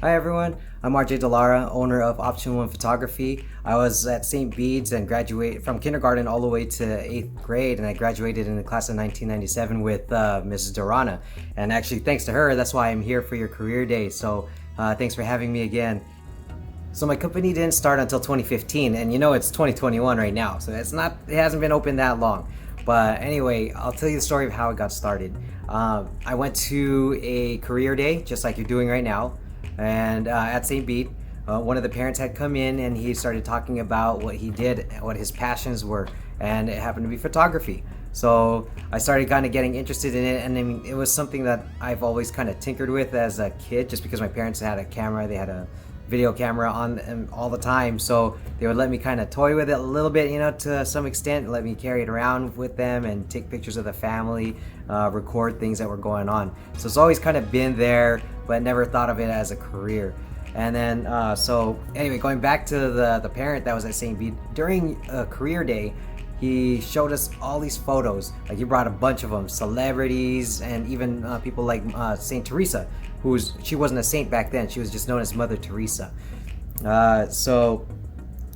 Hi everyone, I'm RJ Delara, owner of Option 1 Photography. I was at St. Bede's and graduated from kindergarten all the way to 8th grade, and I graduated in the class of 1997 with Mrs. Dorana. And actually, thanks to her, that's why I'm here for your career day. So thanks for having me again. So my company didn't start until 2015, and it's 2021 right now, so it hasn't been open that long. But anyway, I'll tell you the story of how it got started. I went to a career day, just like you're doing right now, and at St. Bede, one of the parents had come in and he started talking about what he did, what his passions were, and it happened to be photography. So I started kind of getting interested in it, and I mean, it was something that I've always kind of tinkered with as a kid, just because my parents had a camera, they had a video camera on them all the time, so they would let me kind of toy with it a little bit, to some extent, let me carry it around with them and take pictures of the family, record things that were going on. So it's always kind of been there, but never thought of it as a career. And then so anyway, going back to the parent that was at St. Bede during a career day, he showed us all these photos. Like, he brought a bunch of them, celebrities and even people like Saint Teresa, she wasn't a saint back then, she was just known as Mother Teresa. So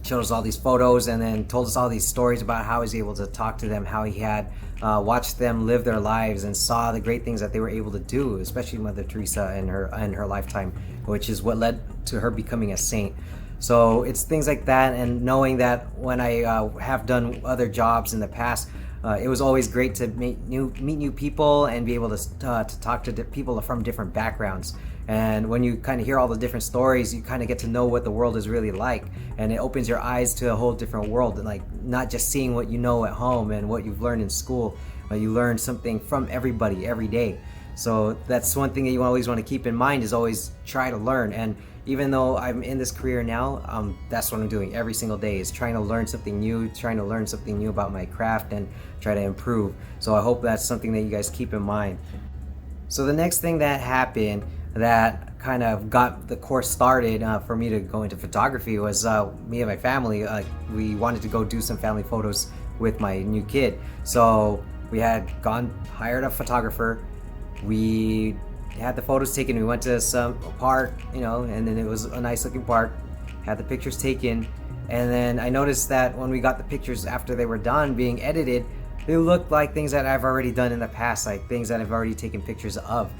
showed us all these photos and then told us all these stories about how he was able to talk to them, how he had watched them live their lives and saw the great things that they were able to do, especially Mother Teresa in her lifetime, which is what led to her becoming a saint. So it's things like that, and knowing that when I have done other jobs in the past, it was always great to meet new people and be able to talk to people from different backgrounds. And when you kind of hear all the different stories, you kind of get to know what the world is really like, and it opens your eyes to a whole different world. And like, not just seeing what you know at home and what you've learned in school, but you learn something from everybody every day. So that's one thing that you always want to keep in mind, is always try to learn. And even though I'm in this career now, that's what I'm doing every single day, is trying to learn something new about my craft and try to improve. So I hope that's something that you guys keep in mind. So the next thing that happened that kind of got the course started for me to go into photography was me and my family. We wanted to go do some family photos with my new kid. So we had hired a photographer. We had the photos taken. We went to some park, and then it was a nice looking park. Had the pictures taken, and then I noticed that when we got the pictures after they were done being edited, they looked like things that I've already done in the past, like things that I've already taken pictures of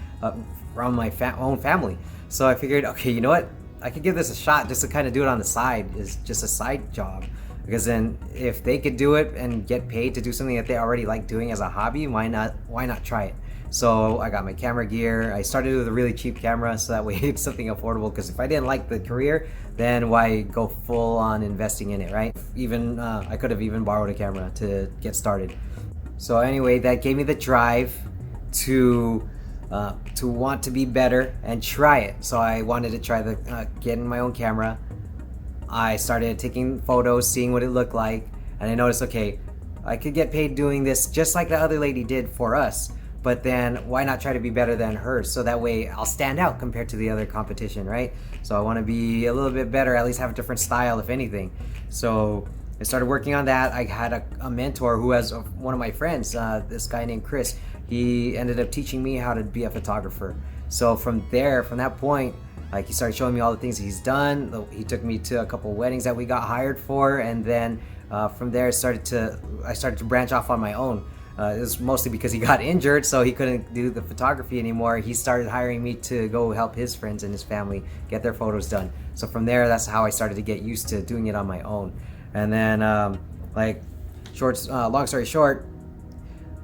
from my own family. So I figured, okay, you know what? I could give this a shot, just to kind of do it on the side, is just a side job. Because then, if they could do it and get paid to do something that they already like doing as a hobby, why not try it? So I got my camera gear. I started with a really cheap camera, so that way it's something affordable, because if I didn't like the career, then why go full on investing in it, right? Even I could have even borrowed a camera to get started. So anyway, that gave me the drive to want to be better and try it. So I wanted to try getting my own camera. I started taking photos, seeing what it looked like, and I noticed, okay, I could get paid doing this just like the other lady did for us, but then why not try to be better than her, so that way I'll stand out compared to the other competition, right? So I want to be a little bit better, at least have a different style, if anything. So I started working on that. I had a mentor who was one of my friends, this guy named Chris. He ended up teaching me how to be a photographer. So from that point, like, he started showing me all the things he's done. He took me to a couple weddings that we got hired for, and then from there I started to branch off on my own. It was mostly because he got injured, so he couldn't do the photography anymore. He started hiring me to go help his friends and his family get their photos done. So from there, that's how I started to get used to doing it on my own. And then, long story short,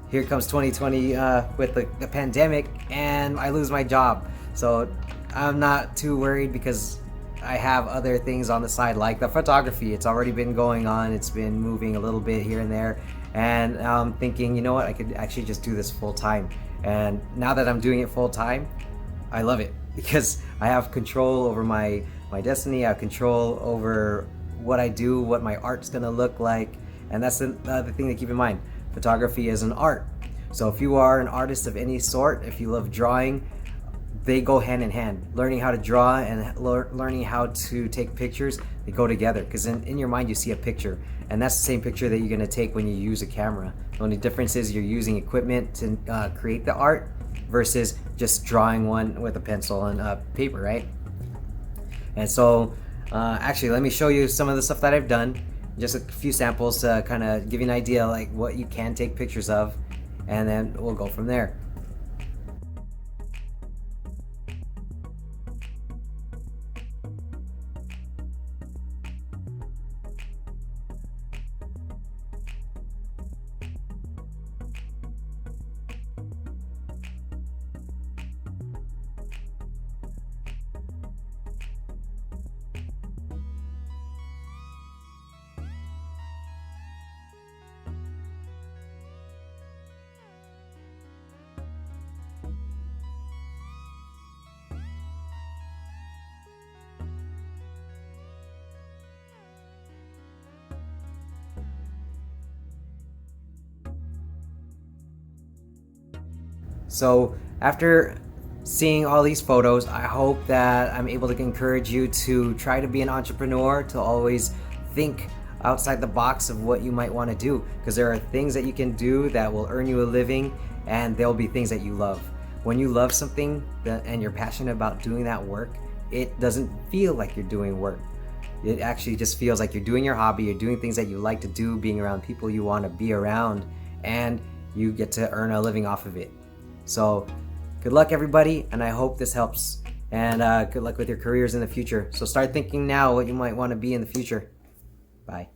here comes 2020 with the pandemic, and I lose my job. So I'm not too worried, because I have other things on the side, like the photography. It's already been going on. It's been moving a little bit here and there. And I'm thinking, you know what, I could actually just do this full time. And now that I'm doing it full time, I love it, because I have control over my destiny. I have control over what I do, what my art's gonna look like. And that's the thing to keep in mind. Photography is an art. So if you are an artist of any sort, if you love drawing, they go hand in hand. Learning how to draw and learning how to take pictures, they go together, because in your mind you see a picture, and that's the same picture that you're going to take when you use a camera. The only difference is you're using equipment to create the art versus just drawing one with a pencil and paper, right? And so, actually, let me show you some of the stuff that I've done. Just a few samples to kind of give you an idea like what you can take pictures of, and then we'll go from there. So after seeing all these photos, I hope that I'm able to encourage you to try to be an entrepreneur, to always think outside the box of what you might want to do, because there are things that you can do that will earn you a living, and there'll be things that you love. When you love something and you're passionate about doing that work, it doesn't feel like you're doing work. It actually just feels like you're doing your hobby, you're doing things that you like to do, being around people you want to be around, and you get to earn a living off of it. So good luck, everybody, and I hope this helps. And good luck with your careers in the future. So start thinking now what you might want to be in the future. Bye.